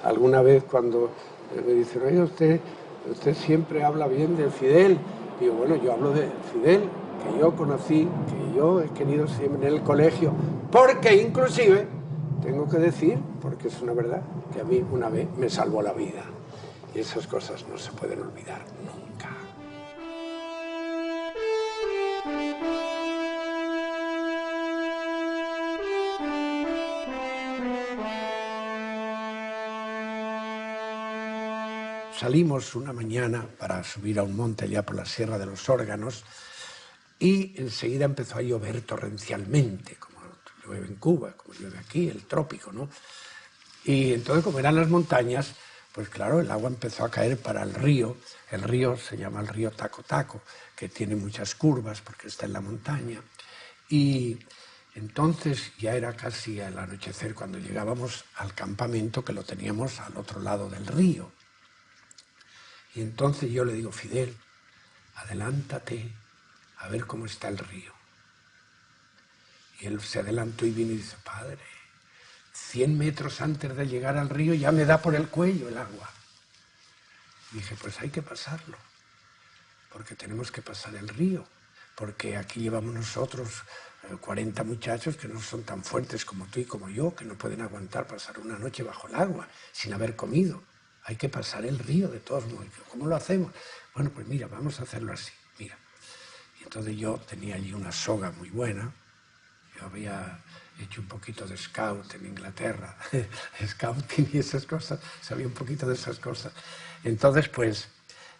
alguna vez cuando me dicen, oye, usted siempre habla bien de Fidel. Digo, bueno, yo hablo de Fidel, que yo conocí, que yo he querido siempre en el colegio, porque inclusive, tengo que decir, porque es una verdad, que a mí una vez me salvó la vida. Y esas cosas no se pueden olvidar nunca. Salimos una mañana para subir a un monte allá por la Sierra de los Órganos y enseguida empezó a llover torrencialmente, como llueve en Cuba, como llueve aquí, el trópico, ¿no? Y entonces, como eran las montañas, pues claro, el agua empezó a caer para el río. El río se llama el río Taco Taco, que tiene muchas curvas porque está en la montaña. Y entonces ya era casi al anochecer cuando llegábamos al campamento, que lo teníamos al otro lado del río. Y entonces yo le digo, Fidel, adelántate a ver cómo está el río. Y él se adelantó y vino y dice, padre, 100 metros antes de llegar al río ya me da por el cuello el agua. Y dije, pues hay que pasarlo, porque tenemos que pasar el río, porque aquí llevamos nosotros 40 muchachos que no son tan fuertes como tú y como yo, que no pueden aguantar pasar una noche bajo el agua sin haber comido. Hay que pasar el río de todos modos. ¿Cómo lo hacemos? Bueno, pues mira, vamos a hacerlo así, mira. Y entonces yo tenía allí una soga muy buena. Yo había hecho un poquito de scout en Inglaterra, scouting y esas cosas, sabía un poquito de esas cosas. Entonces, pues,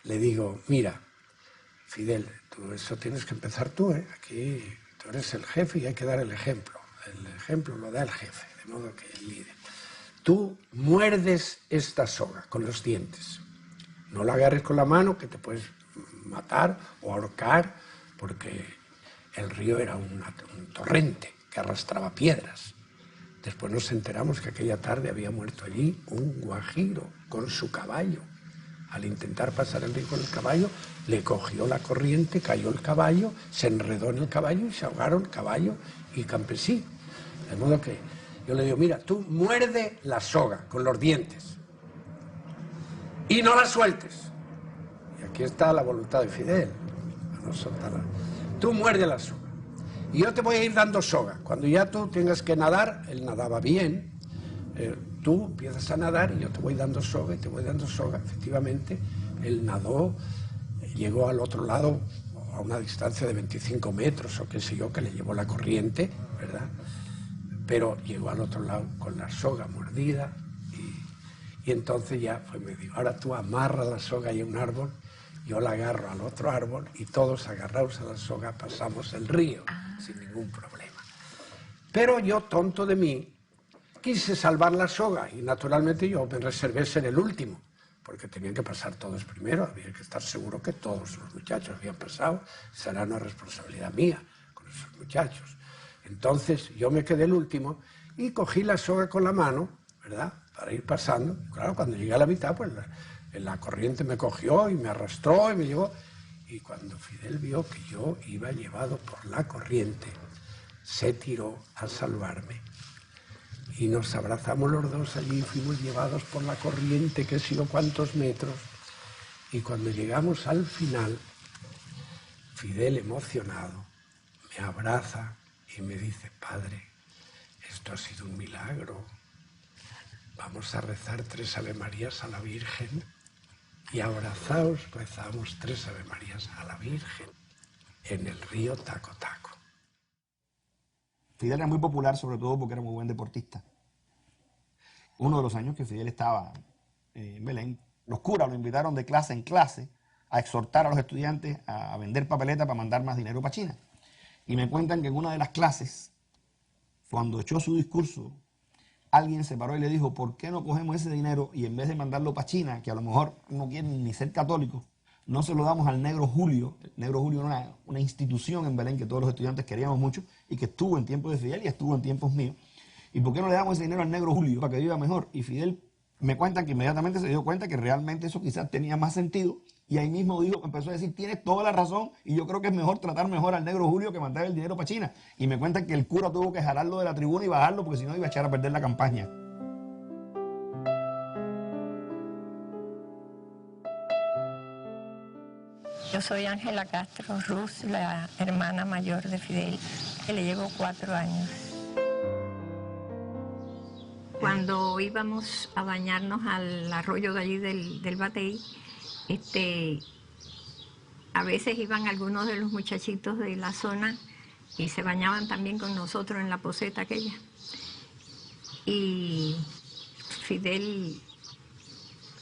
le digo, mira, Fidel, tú eso tienes que empezar tú, ¿eh? Aquí tú eres el jefe y hay que dar el ejemplo. El ejemplo lo da el jefe, de modo que el líder. Tú muerdes esta soga con los dientes. No la agarres con la mano, que te puedes matar o ahorcar, porque el río era un torrente que arrastraba piedras. Después nos enteramos que aquella tarde había muerto allí un guajiro con su caballo. Al intentar pasar el río con el caballo, le cogió la corriente, cayó el caballo, se enredó en el caballo y se ahogaron caballo y campesino. De modo que yo le digo, mira, tú muerde la soga con los dientes y no la sueltes. Y aquí está la voluntad de Fidel, no soltarla. Tú muerde la soga y yo te voy a ir dando soga. Cuando ya tú tengas que nadar, él nadaba bien, tú empiezas a nadar y yo te voy dando soga y te voy dando soga. Efectivamente, él nadó, llegó al otro lado a una distancia de 25 metros o qué sé yo, que le llevó la corriente, ¿verdad? Pero llegó al otro lado con la soga mordida y entonces ya pues me dijo, ahora tú amarra la soga ahí a un árbol, yo la agarro al otro árbol y todos agarrados a la soga pasamos el río sin ningún problema. Pero yo, tonto de mí, quise salvar la soga y naturalmente yo me reservé ser el último, porque tenían que pasar todos primero, había que estar seguro que todos los muchachos habían pasado, será una responsabilidad mía con esos muchachos. Entonces yo me quedé el último y cogí la soga con la mano, ¿verdad?, para ir pasando. Claro, cuando llegué a la mitad, pues la corriente me cogió y me arrastró y me llevó. Y cuando Fidel vio que yo iba llevado por la corriente, se tiró a salvarme. Y nos abrazamos los dos allí, fuimos llevados por la corriente, qué sé yo cuántos metros. Y cuando llegamos al final, Fidel, emocionado, me abraza y me dice, padre, esto ha sido un milagro. Vamos a rezar 3 Avemarías a la Virgen y abrazados rezamos 3 Avemarías a la Virgen en el río Taco Taco. Fidel era muy popular, sobre todo porque era muy buen deportista. Uno de los años que Fidel estaba en Belén, los curas lo invitaron de clase en clase a exhortar a los estudiantes a vender papeleta para mandar más dinero para China. Y me cuentan que en una de las clases, cuando echó su discurso, alguien se paró y le dijo, ¿por qué no cogemos ese dinero y en vez de mandarlo para China, que a lo mejor no quieren ni ser católicos, no se lo damos al Negro Julio? El Negro Julio era una institución en Belén que todos los estudiantes queríamos mucho y que estuvo en tiempos de Fidel y estuvo en tiempos míos. ¿Y por qué no le damos ese dinero al Negro Julio para que viva mejor? Y Fidel, me cuentan que inmediatamente se dio cuenta que realmente eso quizás tenía más sentido y ahí mismo empezó a decir, tienes toda la razón y yo creo que es mejor tratar mejor al Negro Julio que mandar el dinero para China. Y me cuentan que el cura tuvo que jalarlo de la tribuna y bajarlo porque si no iba a echar a perder la campaña. Yo soy Ángela Castro Ruz, la hermana mayor de Fidel, que le llevo 4 años. Cuando íbamos a bañarnos al arroyo de allí del Batey, a veces iban algunos de los muchachitos de la zona y se bañaban también con nosotros en la poseta aquella. Y Fidel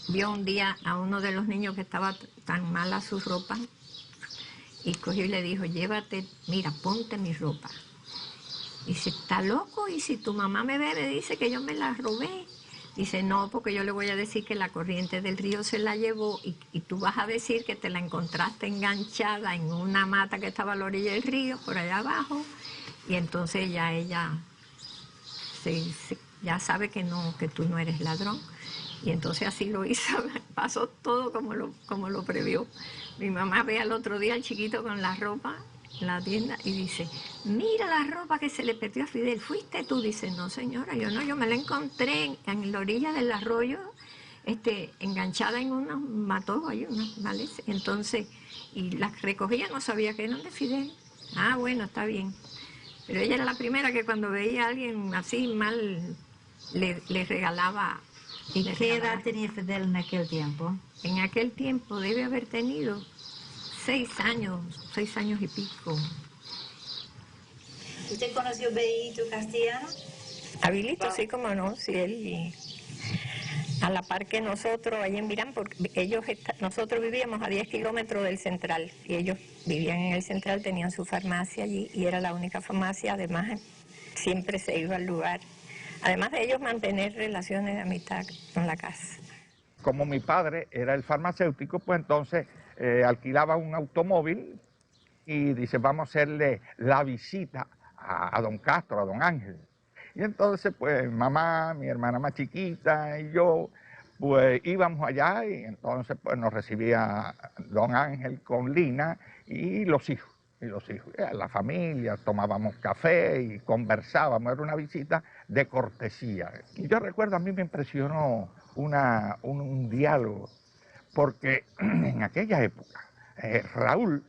vio un día a uno de los niños que estaba tan mala su ropa y cogió y le dijo, llévate, mira, ponte mi ropa. Dice, ¿está loco? Y si tu mamá me ve, me dice que yo me la robé. Dice, no, porque yo le voy a decir que la corriente del río se la llevó y tú vas a decir que te la encontraste enganchada en una mata que estaba a la orilla del río, por allá abajo, y entonces ya ella ya sabe que no, que tú no eres ladrón. Y entonces así lo hizo, pasó todo como lo previó. Mi mamá ve al otro día al chiquito con la ropa en la tienda y dice, mira la ropa que se le perdió a Fidel, ¿fuiste tú? Dice, no señora, yo no, yo me la encontré en la orilla del arroyo, enganchada en unos matojos, ahí, unos males. Entonces, y las recogía, no sabía que eran de Fidel. Ah, bueno, está bien. Pero ella era la primera que cuando veía a alguien así mal, le regalaba. ¿Y qué edad tenía Fidel en aquel tiempo? En aquel tiempo debe haber tenido 6 años y pico. ¿Usted conoció a Benito Castellano? A Vilito, sí, como no, sí, él a la par que nosotros, allí en Virán, porque nosotros vivíamos a 10 kilómetros del central, y ellos vivían en el central, tenían su farmacia allí, y era la única farmacia, además siempre se iba al lugar. Además de ellos mantener relaciones de amistad con la casa. Como mi padre era el farmacéutico, pues entonces alquilaba un automóvil y dice, vamos a hacerle la visita a don Castro, a don Ángel. Y entonces, pues, mamá, mi hermana más chiquita y yo, pues, íbamos allá y entonces, pues, nos recibía don Ángel con Lina y los hijos. La familia, tomábamos café y conversábamos, era una visita de cortesía. Y yo recuerdo, a mí me impresionó un diálogo, porque en aquella época Raúl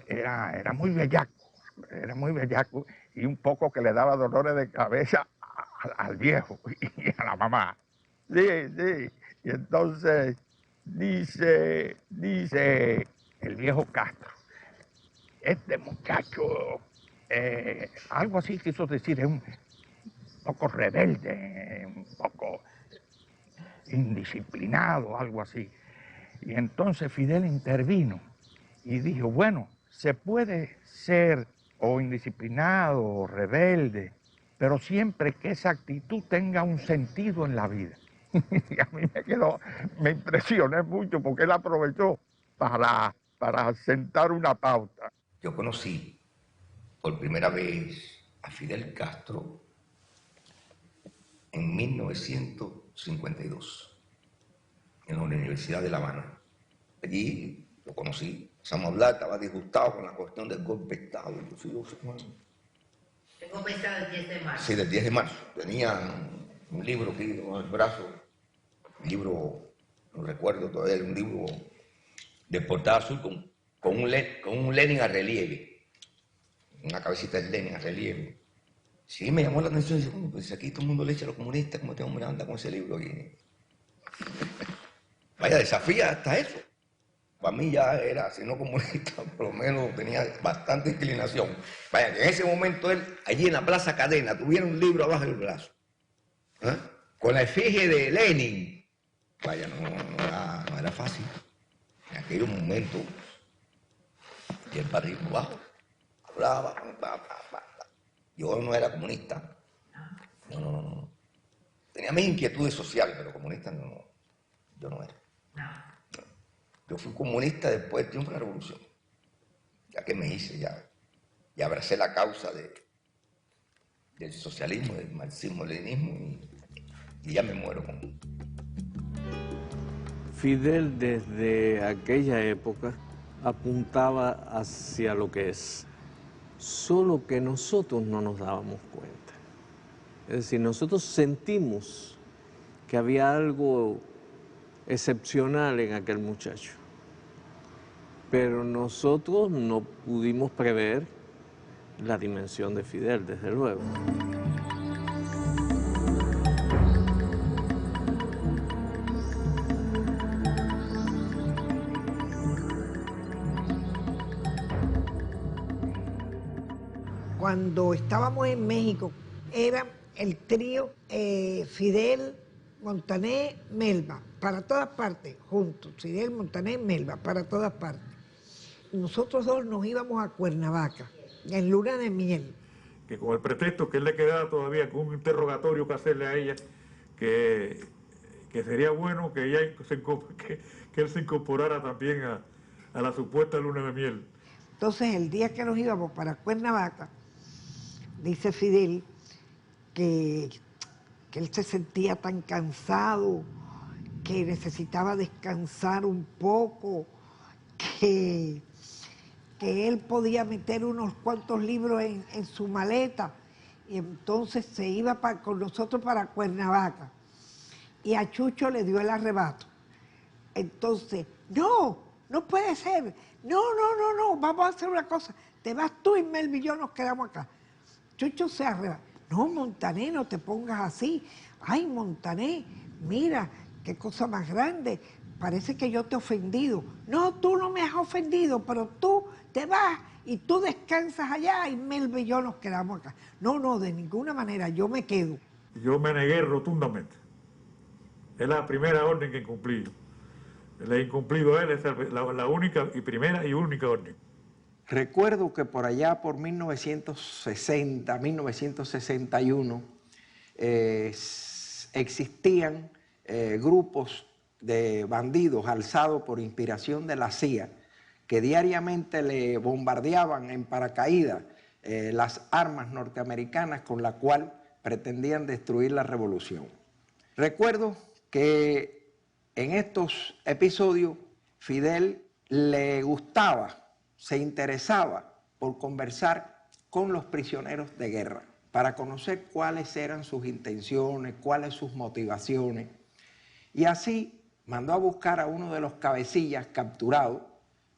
era muy bellaco y un poco que le daba dolores de cabeza al viejo y a la mamá. Sí. Y entonces dice el viejo Castro, este muchacho, algo así quiso decir, es un poco rebelde, un poco indisciplinado, algo así. Y entonces Fidel intervino y dijo, bueno, se puede ser o indisciplinado o rebelde, pero siempre que esa actitud tenga un sentido en la vida. Y a mí me impresioné mucho porque él aprovechó para sentar una pauta. Yo conocí por primera vez a Fidel Castro en 1952, en la Universidad de La Habana. Allí lo conocí, empezamos a hablar, estaba disgustado con la cuestión del golpe de Estado. Yo fui, bueno, ¿El golpe de Estado del 10 de marzo? Sí, del 10 de marzo. Tenía un libro aquí en el brazo, un libro, no recuerdo todavía, un libro de portada azul con un Lenin a relieve, una cabecita de Lenin a relieve. Sí, me llamó la atención y dije, pues aquí todo el mundo le echa a los comunistas, ¿cómo este hombre anda con ese libro aquí? Vaya, desafía hasta eso. Para mí ya era, si no comunista, por lo menos tenía bastante inclinación. Vaya, que en ese momento él, allí en la Plaza Cadena, tuviera un libro abajo del brazo, ¿eh? Con la efigie de Lenin. Vaya, no era fácil. En aquellos momentos, y el barrio abajo, hablaba, yo no era comunista. No. Tenía mis inquietudes sociales, pero comunista yo no era. Yo fui comunista después del triunfo de la revolución, ya que me hice, ya abracé la causa del socialismo, del marxismo-leninismo y ya me muero con. Fidel desde aquella época apuntaba hacia lo que es, solo que nosotros no nos dábamos cuenta. Es decir, nosotros sentimos que había algo excepcional en aquel muchacho, Pero nosotros no pudimos prever la dimensión de Fidel, desde luego. Cuando estábamos en México, era el trío Fidel, Montané, Melba, para todas partes, juntos. Fidel, Montané, Melba, para todas partes. Nosotros dos nos íbamos a Cuernavaca, en luna de miel. Que con el pretexto que él le quedaba todavía con un interrogatorio que hacerle a ella, que sería bueno que, que él se incorporara también a la supuesta luna de miel. Entonces, el día que nos íbamos para Cuernavaca, dice Fidel que él se sentía tan cansado, que necesitaba descansar un poco, que él podía meter unos cuantos libros en su maleta, y entonces se iba con nosotros para Cuernavaca. Y a Chucho le dio el arrebato. Entonces, no puede ser, no, vamos a hacer una cosa, te vas tú y Melba y yo nos quedamos acá. Chucho se arrebata. No, Montané, no te pongas así. Ay, Montané, mira, qué cosa más grande. Parece que yo te he ofendido. No, tú no me has ofendido, pero tú te vas y tú descansas allá y Melba y yo nos quedamos acá. No, de ninguna manera, yo me quedo. Yo me negué rotundamente. Es la primera orden que incumplí. Le he incumplido a él, es la única y primera y única orden. Recuerdo que por allá, por 1960, 1961, existían grupos de bandidos alzados por inspiración de la CIA, que diariamente le bombardeaban en paracaídas las armas norteamericanas con las cuales pretendían destruir la revolución. Recuerdo que en estos episodios Fidel le gustaba, se interesaba por conversar con los prisioneros de guerra, para conocer cuáles eran sus intenciones, cuáles sus motivaciones. Y así mandó a buscar a uno de los cabecillas capturados.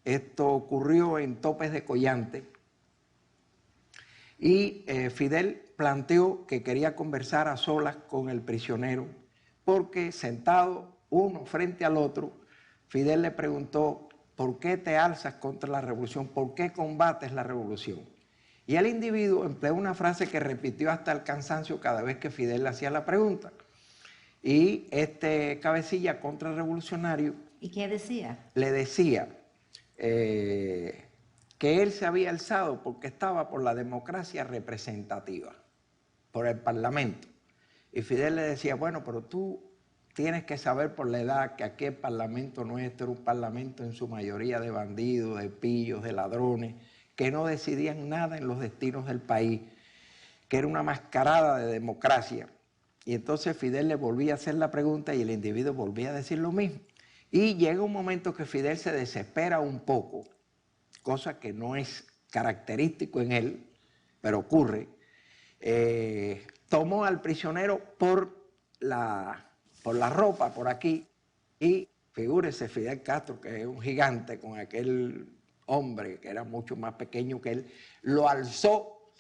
Esto ocurrió en Topes de Collante. Y Fidel planteó que quería conversar a solas con el prisionero, porque sentado uno frente al otro, Fidel le preguntó: ¿por qué te alzas contra la revolución? ¿Por qué combates la revolución? Y el individuo empleó una frase que repitió hasta el cansancio cada vez que Fidel le hacía la pregunta. Y este cabecilla contrarrevolucionario... ¿Y qué decía? Le decía que él se había alzado porque estaba por la democracia representativa, por el Parlamento. Y Fidel le decía: bueno, pero tú tienes que saber por la edad que aquí el Parlamento nuestro era un parlamento en su mayoría de bandidos, de pillos, de ladrones, que no decidían nada en los destinos del país, que era una mascarada de democracia. Y entonces Fidel le volvía a hacer la pregunta y el individuo volvía a decir lo mismo. Y llega un momento que Fidel se desespera un poco, cosa que no es característico en él, pero ocurre. Tomó al prisionero por la ropa, por aquí, y figúrese Fidel Castro, que es un gigante, con aquel hombre que era mucho más pequeño que él, lo alzó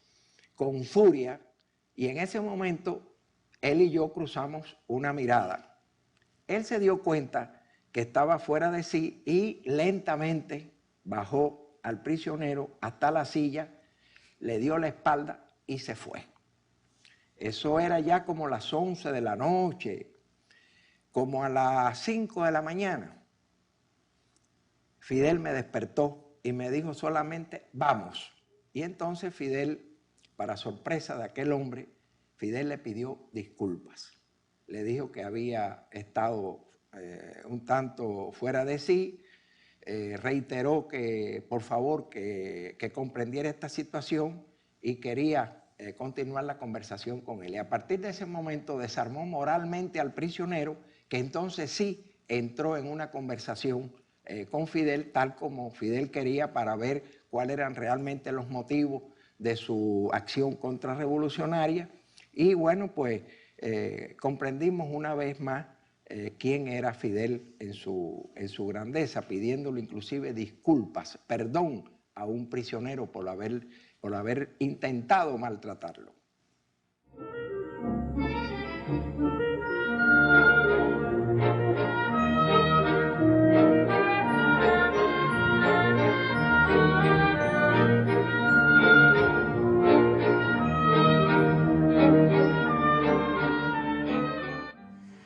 con furia, y en ese momento él y yo cruzamos una mirada. Él se dio cuenta que estaba fuera de sí y lentamente bajó al prisionero hasta la silla, le dio la espalda y se fue. Eso era ya como las 11 de la noche, como a las 5 de la mañana. Fidel me despertó y me dijo solamente: vamos. Y entonces Fidel, para sorpresa de aquel hombre, Fidel le pidió disculpas. Le dijo que había estado un tanto fuera de sí, reiteró que por favor que comprendiera esta situación y quería continuar la conversación con él. Y a partir de ese momento desarmó moralmente al prisionero, que entonces sí entró en una conversación con Fidel, tal como Fidel quería, para ver cuáles eran realmente los motivos de su acción contrarrevolucionaria. Y bueno, pues comprendimos una vez más quién era Fidel en su grandeza, pidiéndole inclusive disculpas, perdón a un prisionero por haber intentado maltratarlo.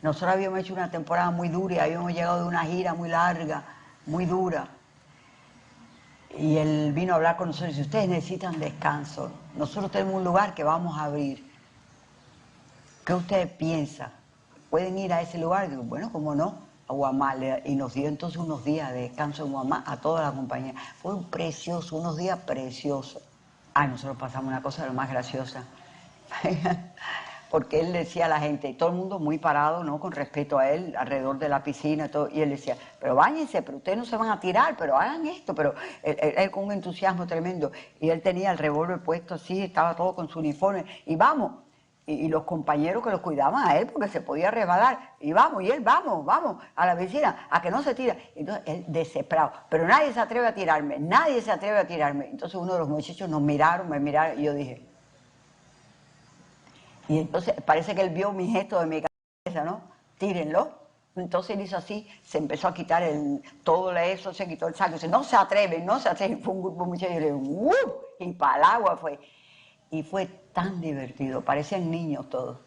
Nosotros habíamos hecho una temporada muy dura y habíamos llegado de una gira muy larga, muy dura. Y él vino a hablar con nosotros y dice, ustedes necesitan descanso. Nosotros tenemos un lugar que vamos a abrir. ¿Qué ustedes piensan? ¿Pueden ir a ese lugar? Y digo, bueno, ¿cómo no? A Guamá. Y nos dio entonces unos días de descanso en Guamá a toda la compañía. Fue precioso, unos días preciosos. Ay, nosotros pasamos una cosa de lo más graciosa. Porque él decía a la gente, todo el mundo muy parado, ¿no? Con respeto a él, alrededor de la piscina y todo, y él decía, pero báñense, pero ustedes no se van a tirar, pero hagan esto, pero él con un entusiasmo tremendo, y él tenía el revólver puesto así, estaba todo con su uniforme, y vamos, y los compañeros que los cuidaban a él, porque se podía resbalar, y vamos, y él, vamos, a la piscina, a que no se tira. Entonces él desesperado, pero nadie se atreve a tirarme, nadie se atreve a tirarme. Entonces uno de los muchachos nos miraron, me miraron, y yo dije, y entonces parece que él vio mi gesto de mi cabeza, ¿no? Tírenlo. Entonces él hizo así, se empezó a quitar todo eso, se quitó el saco. Dice, no se atreven, no se atreven. Fue un grupo de muchachos y le digo, y para el agua fue. Y fue tan divertido, parecían niños todos.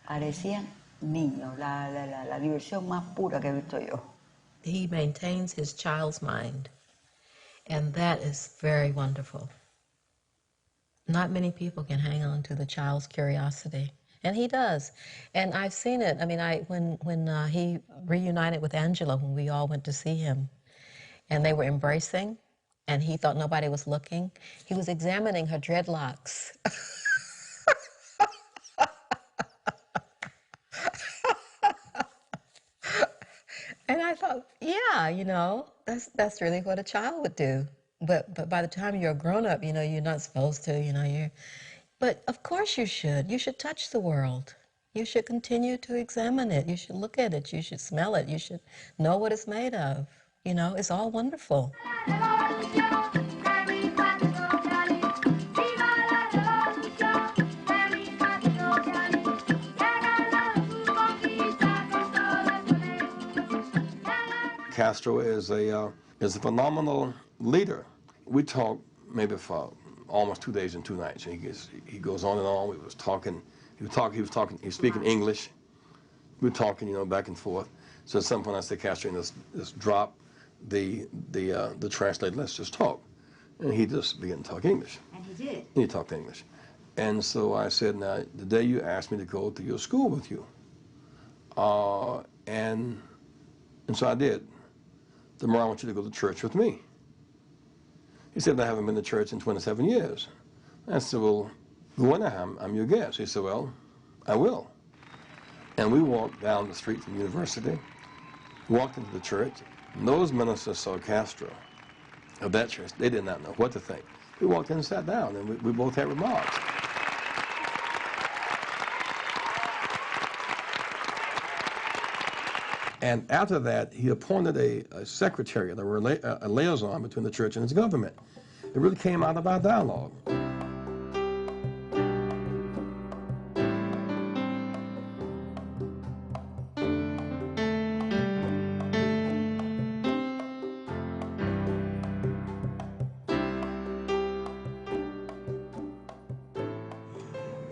Parecían niños, la diversión más pura que he visto yo. He maintains his child's mind, and that is very wonderful. Not many people can hang on to the child's curiosity, and he does. And I've seen it. I mean, when he reunited with Angela, when we all went to see him, and they were embracing, and he thought nobody was looking, he was examining her dreadlocks. And I thought, yeah, you know, that's really what a child would do. But by the time you're a grown-up, you know, you're not supposed to, you know, but of course you should. You should touch the world. You should continue to examine it. You should look at it. You should smell it. You should know what it's made of. You know, it's all wonderful. Castro is a phenomenal leader. We talked maybe for almost 2 days and 2 nights. He goes on and on. We was talking. He was speaking English. We were talking, you know, back and forth. So at some point I said, Castro, just drop the translate. Let's just talk. And he just began to talk English. And he did. He talked English. And so I said, now, the day you asked me to go to your school with you, and so I did. Tomorrow I want you to go to church with me. He said, I haven't been to church in 27 years. I said, well, go in there, I'm your guest. He said, well, I will. And we walked down the street from the university, walked into the church, and those ministers saw Castro of that church. They did not know what to think. We walked in and sat down, and we both had remarks. And after that, he appointed a secretary, a liaison between the church and its government. It really came out of our dialogue.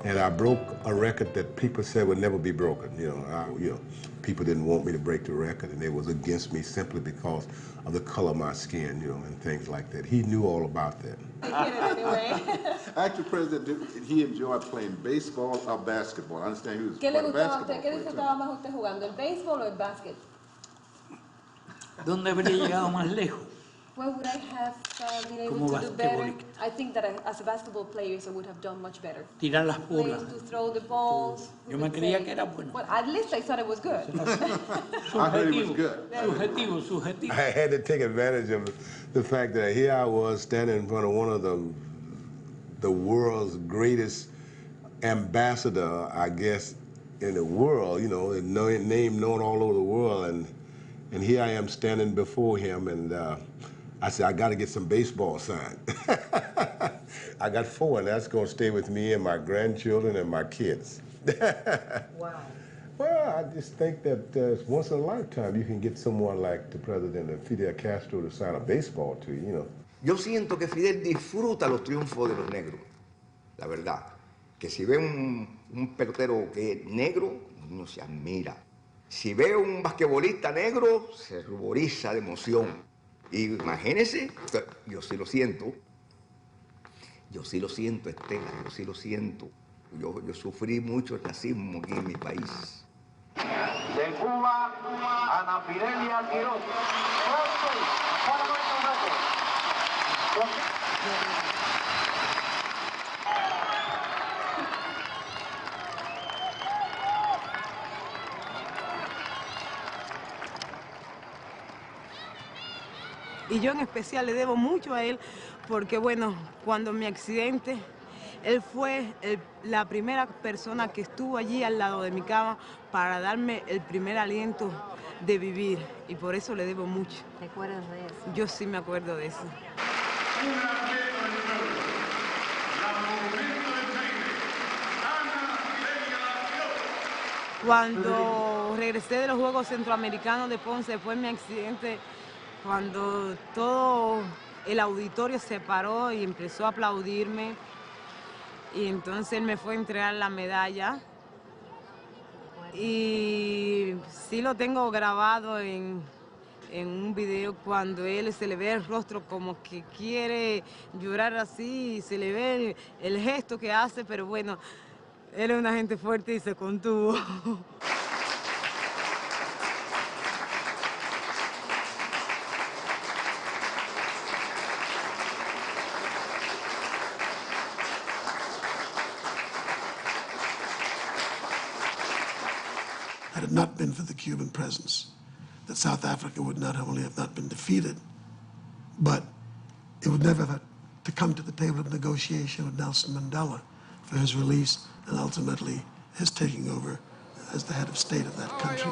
And I broke a record that people said would never be broken. You know, people didn't want me to break the record, and they was against me simply because of the color of my skin, you know, and things like that. He knew all about that. Actually, President, did he enjoy playing baseball or basketball? I understand he was ¿Qué le quite a gustaba a basketball usted? ¿Qué player, disfrutaba más usted jugando, el béisbol o el básquet? ¿Dónde habría llegado más lejos? Where would I have been able to do better? I think that as a basketball player, I would have done much better. Tirar las bolas. Ways to throw the balls. Yo me creía que era bueno. Well, at least I thought it was good. I heard he was good. Subjetivo. I had to take advantage of the fact that here I was standing in front of one of the world's greatest ambassador, I guess, in the world, you know, a name known all over the world, and here I am standing before him, and I said, I got to get some baseball signed. I got 4, and that's going to stay with me and my grandchildren and my kids. Wow. Well, I just think that once in a lifetime you can get someone like the president of Fidel Castro to sign a baseball to you, you know. Yo siento que Fidel disfruta los triunfos de los negros, la verdad. Que si ve un pelotero que es negro, uno se admira. Si ve un basquetbolista negro, se ruboriza de emoción. Y imagínense, yo sí lo siento. Yo sí lo siento, Estela, yo sí lo siento. Yo sufrí mucho el racismo aquí en mi país. De Cuba, Ana Fidelia Quiroz. Para nuestro reto. Y yo en especial le debo mucho a él porque, bueno, cuando mi accidente, él fue la primera persona que estuvo allí al lado de mi cama para darme el primer aliento de vivir. Y por eso le debo mucho. ¿Te acuerdas de eso? Yo sí me acuerdo de eso. Cuando regresé de los Juegos Centroamericanos de Ponce, después de mi accidente, cuando todo el auditorio se paró y empezó a aplaudirme, y entonces él me fue a entregar la medalla. Y sí lo tengo grabado en un video cuando él se le ve el rostro como que quiere llorar así, y se le ve el gesto que hace, pero bueno, él es una gente fuerte y se contuvo. Had it not been for the Cuban presence, that South Africa would not only have not been defeated, but it would never have to come to the table of negotiation with Nelson Mandela for his release and ultimately his taking over as the head of state of that country.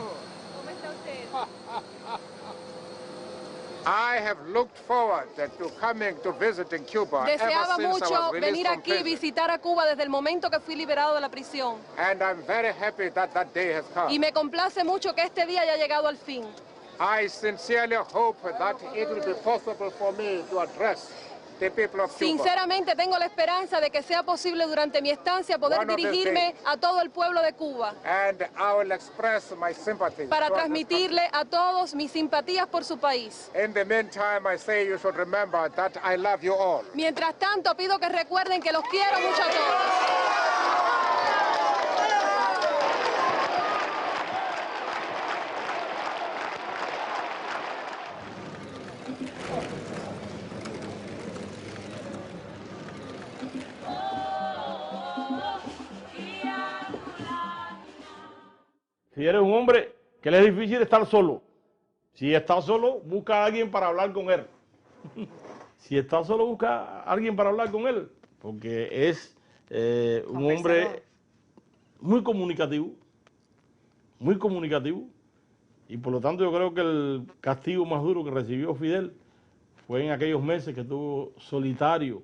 I have looked forward to coming to visiting Cuba Deseaba ever since I mucho was released venir from aquí y prison. visitar a Cuba desde el momento que fui liberado de la prisión. And I'm very happy that that day has come. Y me complace mucho que este día haya llegado al fin. I sincerely hope that it will be possible for me to address the people of Cuba. Sinceramente tengo la esperanza de que sea posible durante mi estancia poder One of these dirigirme days. a todo el pueblo de Cuba And I will express my sympathy. para towards this transmitirle a todos mis simpatías por su país. country. In the meantime, I say you should remember that I love you all. Mientras tanto, pido que recuerden que los quiero mucho a todos. Si eres un hombre que le es difícil estar solo, si está solo, busca a alguien para hablar con él. Si está solo, busca a alguien para hablar con él, porque es un hombre muy comunicativo, y por lo tanto yo creo que el castigo más duro que recibió Fidel fue en aquellos meses que estuvo solitario.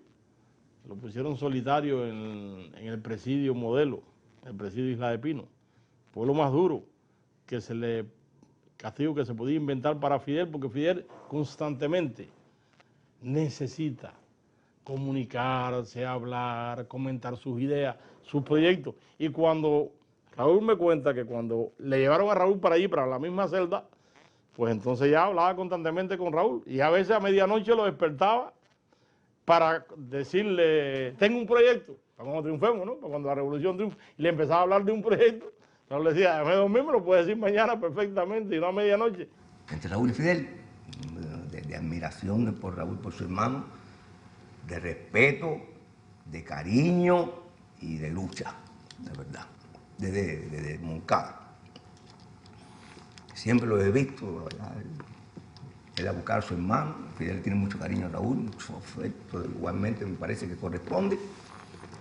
Lo pusieron solitario en el presidio Modelo, el presidio Isla de Pino. Fue lo más duro castigo que se podía inventar para Fidel, porque Fidel constantemente necesita comunicarse, hablar, comentar sus ideas, sus proyectos. Y cuando Raúl me cuenta que cuando le llevaron a Raúl para allí, para la misma celda, pues entonces ya hablaba constantemente con Raúl, y a veces a medianoche lo despertaba para decirle, tengo un proyecto, para cuando triunfemos, ¿no? Para cuando la revolución triunfe, y le empezaba a hablar de un proyecto. Raúl le decía, déjame dormir, me lo puedes decir mañana perfectamente, y no a medianoche. Entre Raúl y Fidel, de admiración por Raúl, por su hermano, de respeto, de cariño y de lucha, de verdad, desde Moncada. Siempre lo he visto, ¿verdad? Él a buscar a su hermano. Fidel tiene mucho cariño a Raúl, mucho afecto, igualmente me parece que corresponde.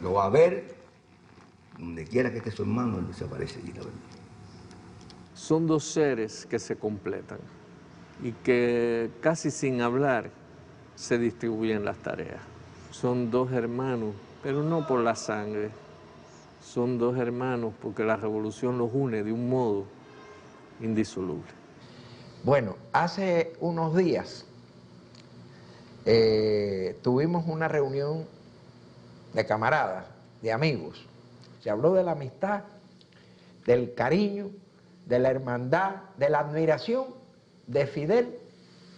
Lo va a ver, Donde quiera que esté su hermano, él desaparece allí, la verdad. Son dos seres que se completan y que casi sin hablar se distribuyen las tareas. Son dos hermanos, pero no por la sangre. Son dos hermanos porque la revolución los une de un modo indisoluble. Bueno, hace unos días tuvimos una reunión de camaradas, de amigos. Se habló de la amistad, del cariño, de la hermandad, de la admiración de Fidel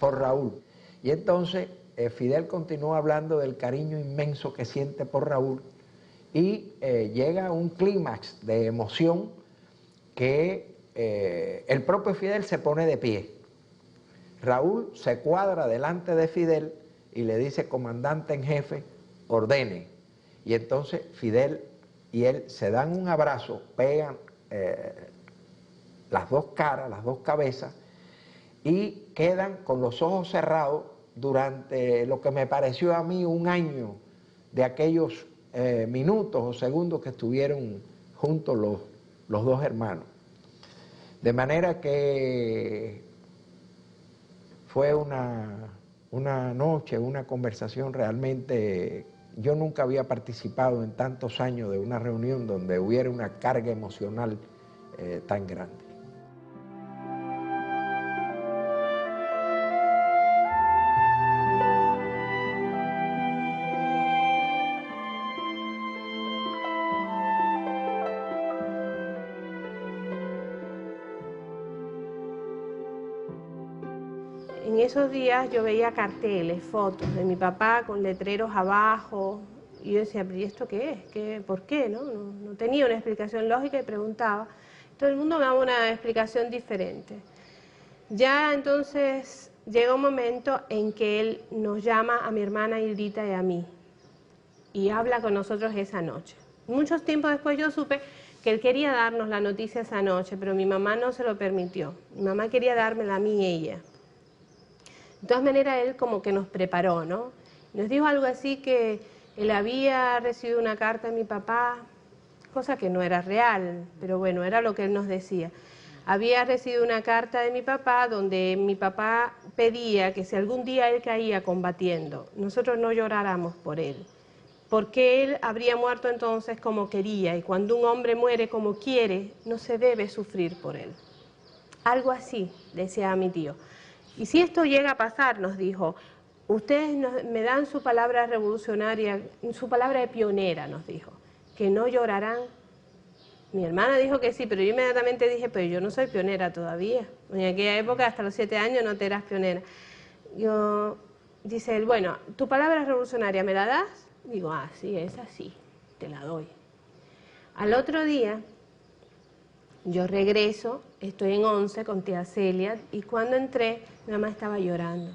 por Raúl. Y entonces Fidel continúa hablando del cariño inmenso que siente por Raúl y llega a un clímax de emoción que el propio Fidel se pone de pie. Raúl se cuadra delante de Fidel y le dice: comandante en jefe, ordene. Y entonces Fidel y él se dan un abrazo, pegan las dos caras, las dos cabezas, y quedan con los ojos cerrados durante lo que me pareció a mí un año de aquellos minutos o segundos que estuvieron juntos los dos hermanos. De manera que fue una noche, una conversación realmente. Yo nunca había participado en tantos años de una reunión donde hubiera una carga emocional tan grande. En esos días yo veía carteles, fotos de mi papá con letreros abajo, y yo decía: ¿pero y esto qué es? ¿Por qué? No tenía una explicación lógica y preguntaba. Todo el mundo me daba una explicación diferente. Ya entonces llega un momento en que él nos llama a mi hermana Hildita y a mí, y habla con nosotros esa noche. Muchos tiempos después yo supe que él quería darnos la noticia esa noche, pero mi mamá no se lo permitió. Mi mamá quería dármela a mí y ella. De todas maneras, él como que nos preparó, ¿no? Nos dijo algo así que él había recibido una carta de mi papá, cosa que no era real, pero bueno, era lo que él nos decía. Había recibido una carta de mi papá donde mi papá pedía que si algún día él caía combatiendo, nosotros no lloráramos por él, porque él habría muerto entonces como quería, y cuando un hombre muere como quiere, no se debe sufrir por él. Algo así, decía mi tío. Y si esto llega a pasar, nos dijo, ustedes me dan su palabra revolucionaria, su palabra de pionera, nos dijo, que no llorarán. Mi hermana dijo que sí, pero yo inmediatamente dije: pero yo no soy pionera todavía. En aquella época, hasta los 7 años, no te eras pionera. Dice él: bueno, ¿tu palabra revolucionaria me la das? Digo: ah, sí, es así, te la doy. Al otro día, yo regreso, estoy en 11 con tía Celia, y cuando entré, mi mamá estaba llorando.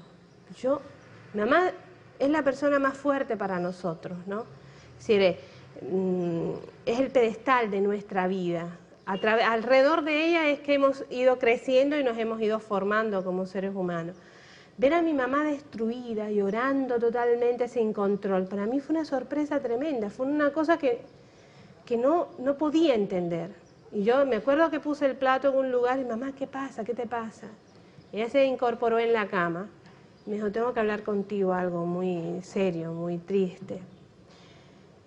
Mi mamá es la persona más fuerte para nosotros, ¿no? Es decir, es el pedestal de nuestra vida. Alrededor de ella es que hemos ido creciendo y nos hemos ido formando como seres humanos. Ver a mi mamá destruida, llorando totalmente sin control, para mí fue una sorpresa tremenda, fue una cosa que no podía entender. Y yo me acuerdo que puse el plato en un lugar y: mamá, ¿qué pasa? ¿Qué te pasa? Ella se incorporó en la cama. Me dijo: tengo que hablar contigo algo muy serio, muy triste.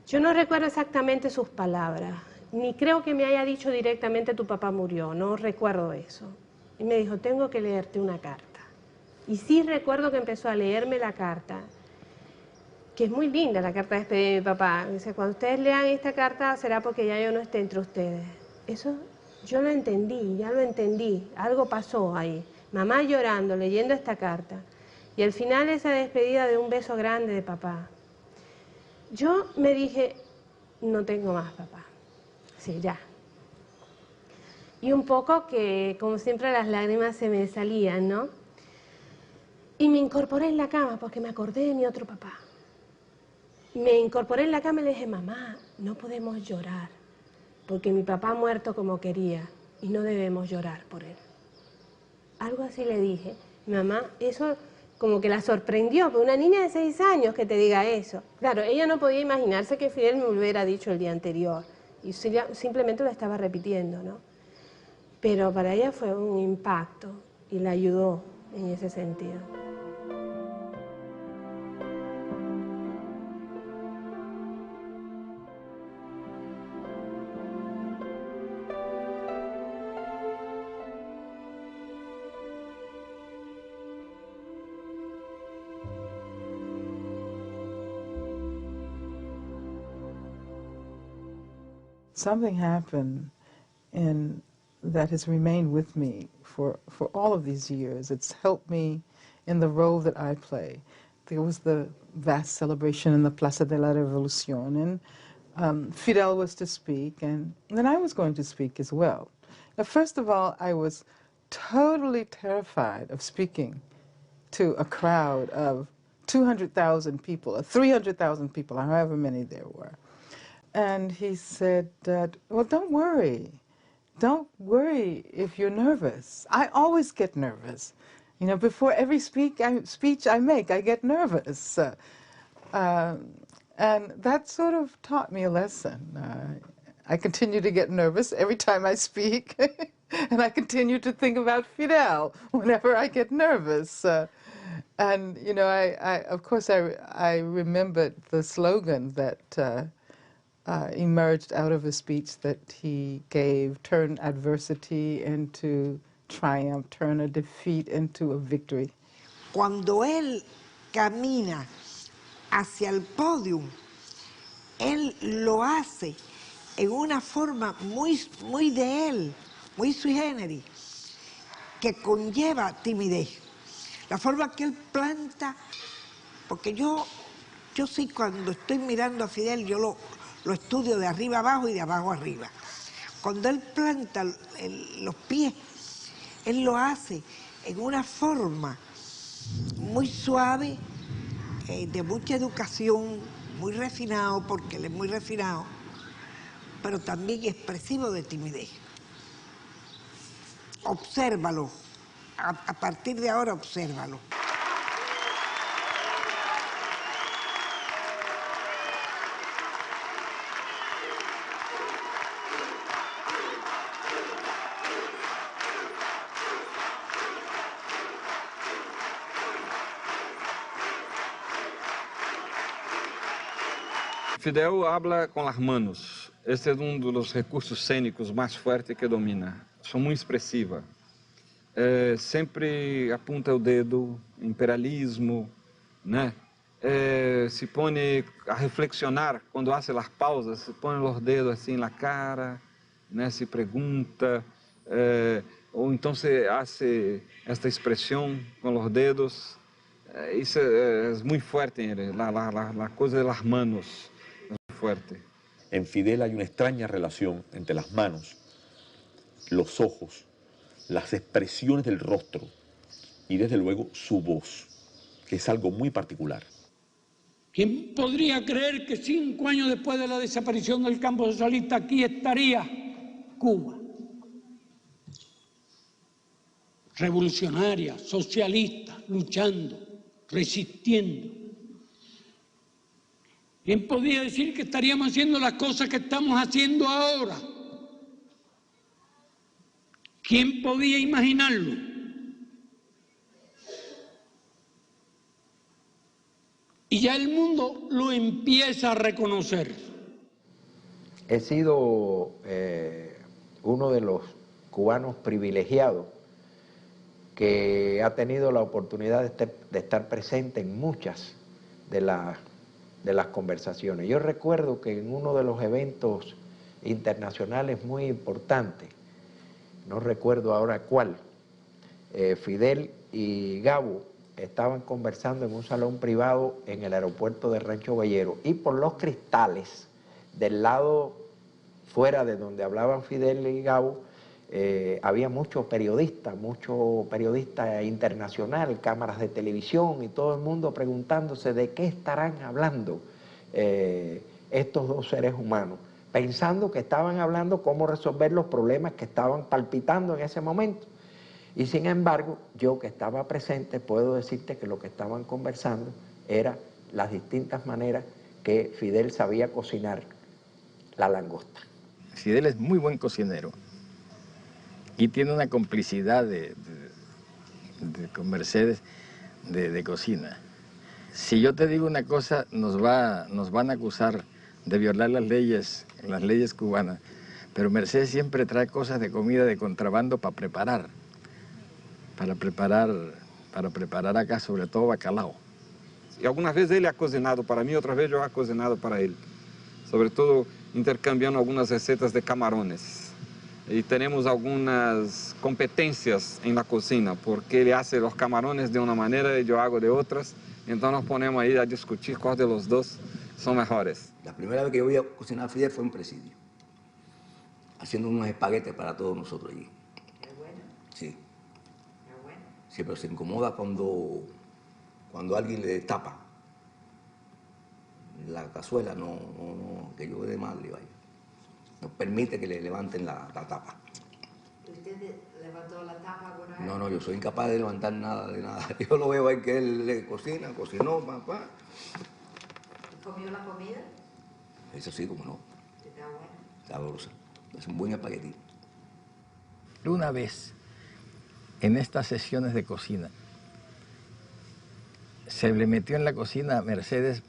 Yo no recuerdo exactamente sus palabras, ni creo que me haya dicho directamente: tu papá murió, no recuerdo eso. Y me dijo: tengo que leerte una carta. Y sí recuerdo que empezó a leerme la carta, que es muy linda la carta de despedida de mi papá. Dice: cuando ustedes lean esta carta será porque ya yo no esté entre ustedes. Eso yo lo entendí, ya lo entendí, algo pasó ahí. Mamá llorando, leyendo esta carta, y al final esa despedida de un beso grande de papá. Yo me dije: no tengo más papá, sí, ya. Y un poco que, como siempre, las lágrimas se me salían, ¿no? Y me incorporé en la cama porque me acordé de mi otro papá. Me incorporé en la cama y le dije: mamá, no podemos llorar, porque mi papá ha muerto como quería y no debemos llorar por él. Algo así le dije. Mi mamá, eso como que la sorprendió, porque una niña de 6 años que te diga eso. Claro, ella no podía imaginarse que Fidel me hubiera dicho el día anterior. y simplemente lo estaba repitiendo, ¿no? Pero para ella fue un impacto y la ayudó en ese sentido. Something happened that has remained with me for all of these years. It's helped me in the role that I play. There was the vast celebration in the Plaza de la Revolución, and Fidel was to speak, and then I was going to speak as well. Now, first of all, I was totally terrified of speaking to a crowd of 200,000 people, or 300,000 people, however many there were. And he said, well, don't worry. Don't worry if you're nervous. I always get nervous. You know, before every speech I make, I get nervous. And that sort of taught me a lesson. I continue to get nervous every time I speak, and I continue to think about Fidel whenever I get nervous. And, you know, of course, I remembered the slogan that emerged out of a speech that he gave, turn adversity into triumph, turn a defeat into a victory. Cuando él camina hacia el podio, él lo hace en una forma muy de él, muy sui generis, que conlleva timidez. La forma que él planta, porque yo sí, cuando estoy mirando a Fidel, yo lo estudio de arriba abajo y de abajo arriba. Cuando él planta los pies, él lo hace en una forma muy suave, de mucha educación, muy refinado, porque él es muy refinado, pero también expresivo de timidez. Obsérvalo, a partir de ahora obsérvalo. Fidel habla com as manos. Esse é um dos recursos cênicos mais fortes que domina. São muito expressiva. Sempre apunta o dedo, imperialismo, né? Se põe a reflexionar quando hace as pausas, se põe os dedos assim na cara, né? Se pergunta, ou então se hace esta expressão com os dedos. Isso é muito forte em ele, a coisa das manos. Fuerte. En Fidel hay una extraña relación entre las manos, los ojos, las expresiones del rostro y desde luego su voz, que es algo muy particular. ¿Quién podría creer que 5 años después de la desaparición del campo socialista aquí estaría Cuba? Revolucionaria, socialista, luchando, resistiendo. ¿Quién podía decir que estaríamos haciendo las cosas que estamos haciendo ahora? ¿Quién podía imaginarlo? Y ya el mundo lo empieza a reconocer. He sido uno de los cubanos privilegiados que ha tenido la oportunidad de estar presente en muchas de las conversaciones. Yo recuerdo que en uno de los eventos internacionales muy importantes, no recuerdo ahora cuál, Fidel y Gabo estaban conversando en un salón privado en el aeropuerto de Rancho Bellero, y por los cristales del lado fuera de donde hablaban Fidel y Gabo, había muchos periodistas internacionales, cámaras de televisión y todo el mundo preguntándose de qué estarán hablando estos dos seres humanos, pensando que estaban hablando cómo resolver los problemas que estaban palpitando en ese momento. Y sin embargo, yo que estaba presente puedo decirte que lo que estaban conversando era las distintas maneras que Fidel sabía cocinar la langosta. Fidel es muy buen cocinero y tiene una complicidad con Mercedes de cocina. Si yo te digo una cosa, nos van a acusar de violar las leyes cubanas, pero Mercedes siempre trae cosas de comida de contrabando para preparar acá, sobre todo bacalao. Y algunas veces él ha cocinado para mí, otras veces yo he cocinado para él. Sobre todo intercambiando algunas recetas de camarones. Y tenemos algunas competencias en la cocina, porque él hace los camarones de una manera y yo hago de otras. Entonces nos ponemos ahí a discutir cuál de los dos son mejores. La primera vez que yo voy a cocinar a Fidel fue en Presidio, haciendo unos espaguetes para todos nosotros allí. Qué bueno. Sí. Qué bueno. Sí, pero se incomoda cuando alguien le tapa la cazuela, que yo de mal, vaya. No permite que le levanten la tapa. ¿Usted levantó la tapa alguna vez? No, yo soy incapaz de levantar nada de nada. Yo lo veo ahí que él le cocinó, papá. ¿Comió la comida? Eso sí, como no. Está bueno. Sabrosa. Es un buen espagueti. Una vez, en estas sesiones de cocina, se le metió en la cocina a Mercedes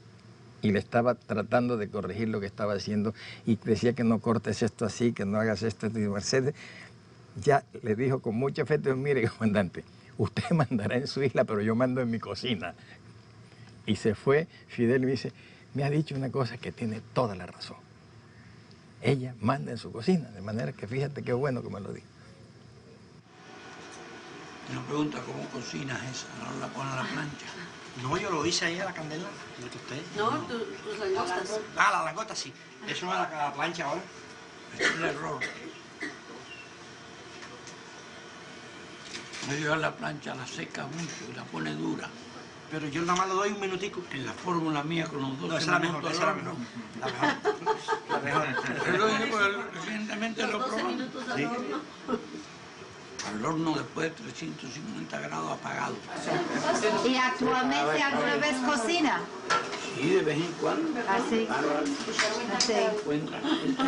y le estaba tratando de corregir lo que estaba haciendo y decía que no cortes esto así, que no hagas esto. Y Mercedes ya le dijo con mucho afecto: mire, comandante, usted mandará en su isla, pero yo mando en mi cocina. Y se fue. Fidel me dice: me ha dicho una cosa que tiene toda la razón. Ella manda en su cocina, de manera que fíjate qué bueno que me lo dijo. Me pregunta cómo cocinas esa, no la pones a la plancha. No, yo lo hice ahí a la candela, lo que usted. No, tus langostas. Ah, la langota sí. Eso no es la plancha ahora. Es un error. No llevar la plancha, la seca mucho y la pone dura. Pero yo nada más le doy un minutico. En la fórmula mía con los 12 no, esa es la minutos mejor, esa es la mejor. La mejor. Es lógico, recientemente lo probamos. Sí. Al horno después de 350 grados apagado. ¿Y actualmente alguna vez cocina? Sí, de vez en cuando. ¿Así?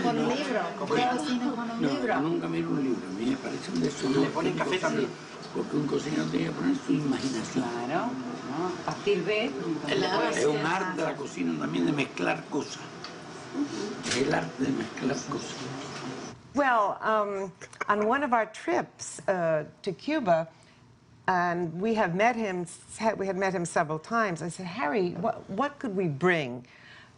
¿Con un libro? ¿Usted cocina con un libro? No, nunca miro un libro. A mí me parece un desorden. ¿Le ponen café también? Porque un cocinero tiene que poner su imaginación. Claro. A partir de... Es un arte de la cocina también de mezclar cosas. Es el arte de mezclar cosas. Well, on one of our trips to Cuba, and we had met him several times. I said, Harry, what could we bring?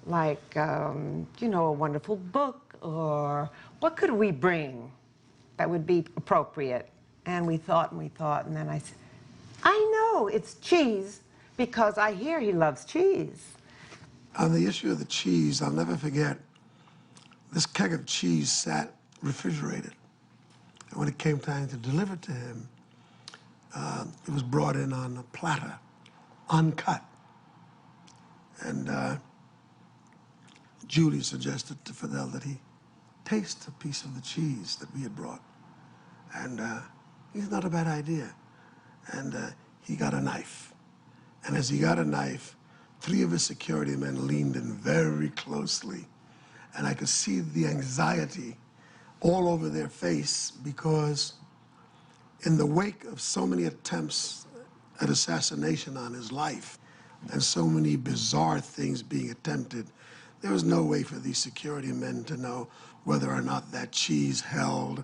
Like, you know, a wonderful book, or what could we bring that would be appropriate? And we thought, and then I said, I know, it's cheese, because I hear he loves cheese. On the issue of the cheese, I'll never forget, this keg of cheese sat refrigerated. And when it came time to deliver it to him, it was brought in on a platter, uncut. And Julie suggested to Fidel that he taste a piece of the cheese that we had brought. And it's not a bad idea. And he got a knife. And as he got a knife, 3 of his security men leaned in very closely. And I could see the anxiety all over their face, because in the wake of so many attempts at assassination on his life and so many bizarre things being attempted, there was no way for these security men to know whether or not that cheese held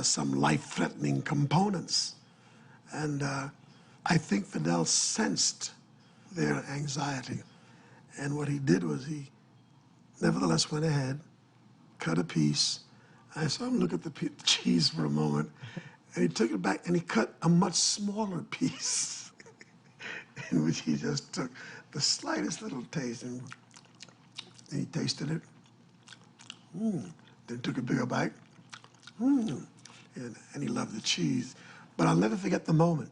some life-threatening components. And I think Fidel sensed their anxiety. And what he did was he nevertheless went ahead, cut a piece. I saw him look at the cheese for a moment, and he took it back and he cut a much smaller piece in which he just took the slightest little taste, and he tasted it. Then took a bigger bite. And he loved the cheese. But I'll never forget the moment,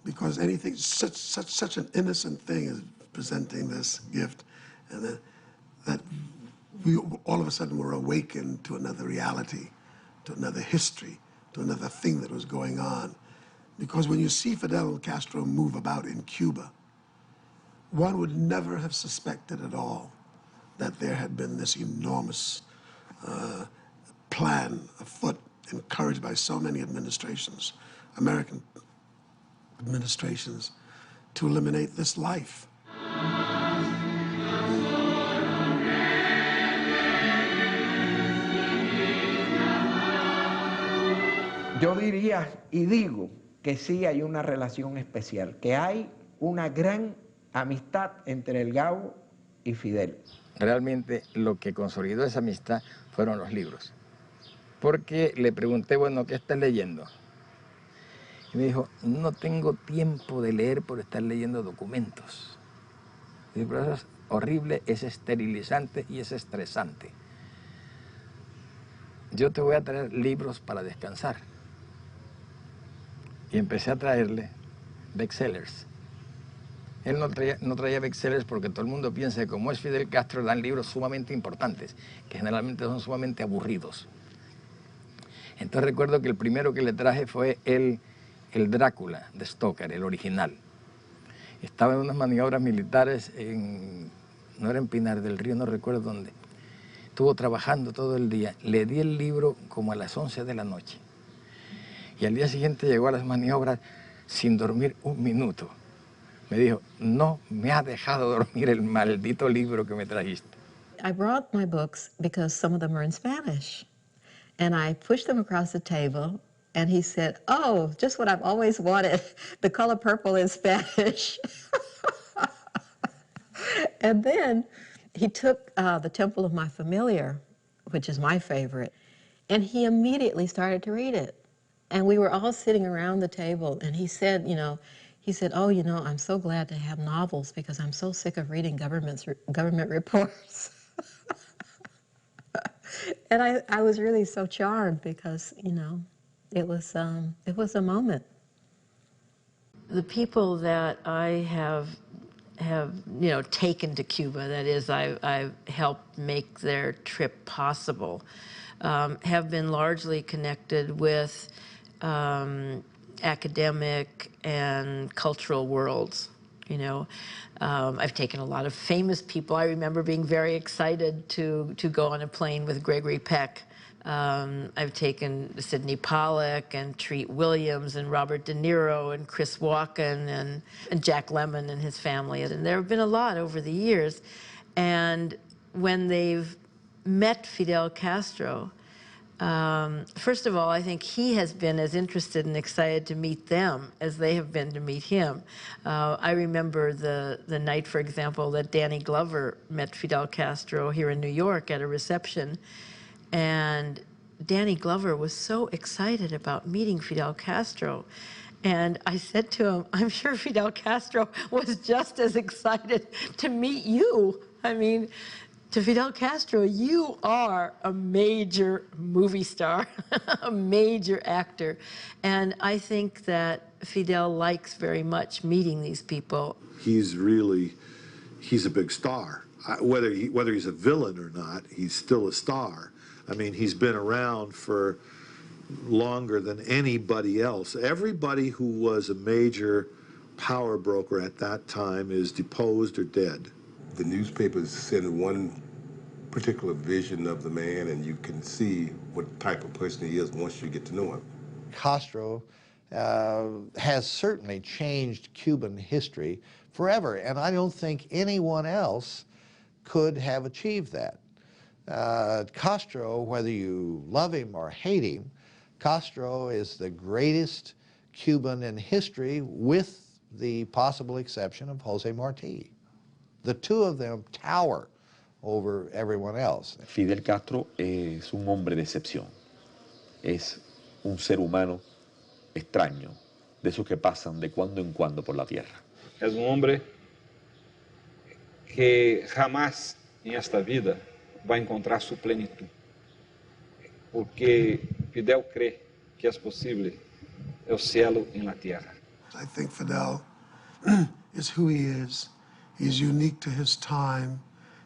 because anything, such an innocent thing as presenting this gift, and that we all of a sudden were awakened to another reality, to another history, to another thing that was going on. Because when you see Fidel Castro move about in Cuba, one would never have suspected at all that there had been this enormous plan afoot, encouraged by so many administrations, American administrations, to eliminate this life. Yo diría y digo que sí hay una relación especial, que hay una gran amistad entre el Gabo y Fidel. Realmente lo que consolidó esa amistad fueron los libros. Porque le pregunté, bueno, ¿qué estás leyendo? Y me dijo, no tengo tiempo de leer por estar leyendo documentos. Y pero eso es horrible, es esterilizante y es estresante. Yo te voy a traer libros para descansar. Y empecé a traerle bestsellers. Él no traía bestsellers porque todo el mundo piensa que como es Fidel Castro dan libros sumamente importantes, que generalmente son sumamente aburridos. Entonces recuerdo que el primero que le traje fue el Drácula de Stoker, el original. Estaba en unas maniobras militares, no era en Pinar del Río, no recuerdo dónde. Estuvo trabajando todo el día. Le di el libro como a las 11 de la noche. Y al día siguiente llegó a las maniobras sin dormir un minuto. Me dijo, no me ha dejado dormir el maldito libro que me trajiste. I brought my books because some of them are in Spanish. And I pushed them across the table, and he said, oh, just what I've always wanted, The Color Purple in Spanish. And then he took The Temple of My Familiar, which is my favorite, and he immediately started to read it. And we were all sitting around the table, and he said, oh, I'm so glad to have novels because I'm so sick of reading government reports. And I was really so charmed because, it was a moment. The people that I have taken to Cuba, that is, I've helped make their trip possible, have been largely connected with academic and cultural worlds. I've taken a lot of famous people. I remember being very excited to go on a plane with Gregory Peck. I've taken Sidney Pollack and Treat Williams and Robert De Niro and Chris Walken and Jack Lemmon and his family. And there have been a lot over the years. And when they've met Fidel Castro, first of all, I think he has been as interested and excited to meet them as they have been to meet him. I remember the night, for example, that Danny Glover met Fidel Castro here in New York at a reception. And Danny Glover was so excited about meeting Fidel Castro. And I said to him, I'm sure Fidel Castro was just as excited to meet you. I mean, to Fidel Castro, you are a major movie star, a major actor. And I think that Fidel likes very much meeting these people. He's a big star. Whether he's a villain or not, he's still a star. I mean, he's been around for longer than anybody else. Everybody who was a major power broker at that time is deposed or dead. The newspapers send one particular vision of the man, and you can see what type of person he is once you get to know him. Castro has certainly changed Cuban history forever, and I don't think anyone else could have achieved that. Castro, whether you love him or hate him, Castro is the greatest Cuban in history, with the possible exception of Jose Marti. The two of them tower over everyone else. Fidel Castro es un hombre de excepción. Es un ser humano extraño, de esos que pasan de cuando en cuando por la tierra. Es un hombre que jamás en esta vida va a encontrar su plenitud, porque Fidel cree que es posible el cielo en la tierra. I think Fidel is who he is. He's unique to his time.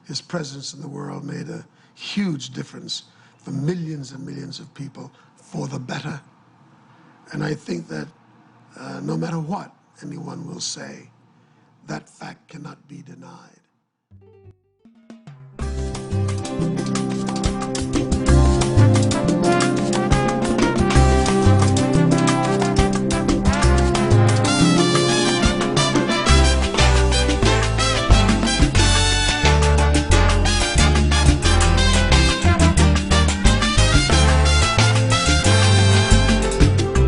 His presence in the world made a huge difference for millions and millions of people for the better. And I think that no matter what anyone will say, that fact cannot be denied.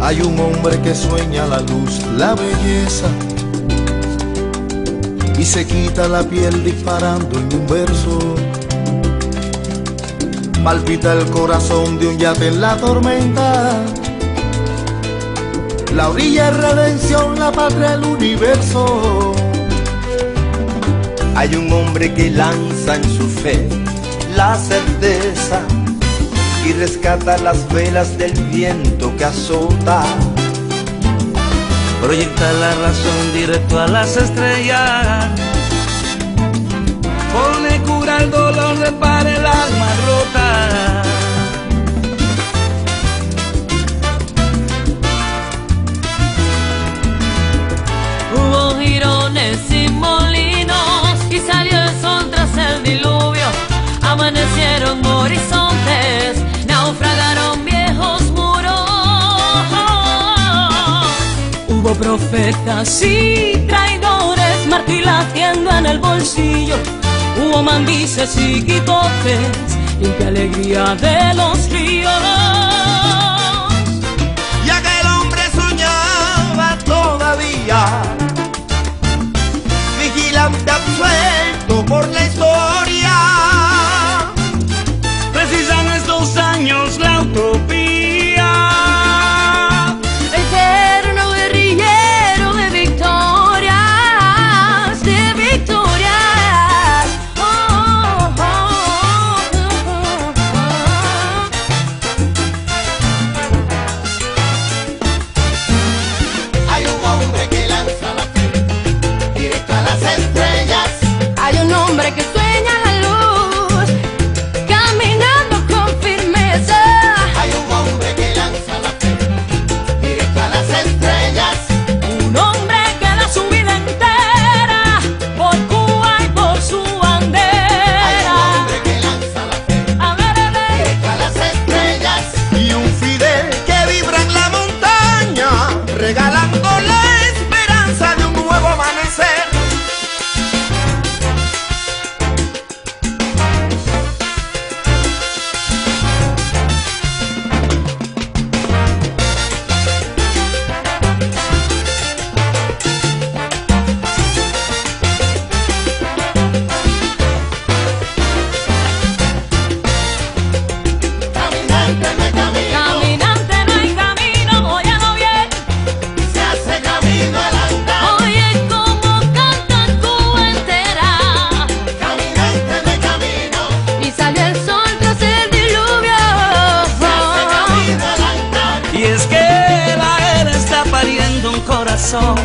Hay un hombre que sueña la luz, la belleza, y se quita la piel disparando en un verso. Palpita el corazón de un yate en la tormenta. La orilla es redención, la patria el universo. Hay un hombre que lanza en su fe la certeza y rescata las velas del viento que azota. Proyecta la razón directo a las estrellas. Pone cura al dolor, repara el alma rota. Hubo girones y molinos y salió el sol tras el diluvio. Amanecieron horizontes, naufragaron viejos muros. Hubo profetas y traidores, martilatiendo en el bolsillo. Hubo mambises y quijotes, limpia alegría de los ríos. Y aquel hombre soñaba todavía, vigilante absuelto por la historia. Precisan estos años la utopía. Eterno guerrillero de victorias, de victorias. Oh, oh, oh, Hay un hombre que lanza la fe directo a las estrellas. Hay un hombre que sueña la luz, caminando con firmeza. Hay un hombre que lanza la fe directo a las estrellas. Un hombre que da su vida entera por Cuba y por su bandera. Hay un hombre que lanza la fe directo a las estrellas. Y un Fidel que vibra en la montaña, regalando la esperanza de un nuevo amanecer. Caminante no hay camino, óyalo bien. Se hace camino al andar. Oye como cantan Cuba entera. Caminante de camino. Y salió el sol tras el diluvio. Se hace camino al andar. Y es que la era está pariendo un corazón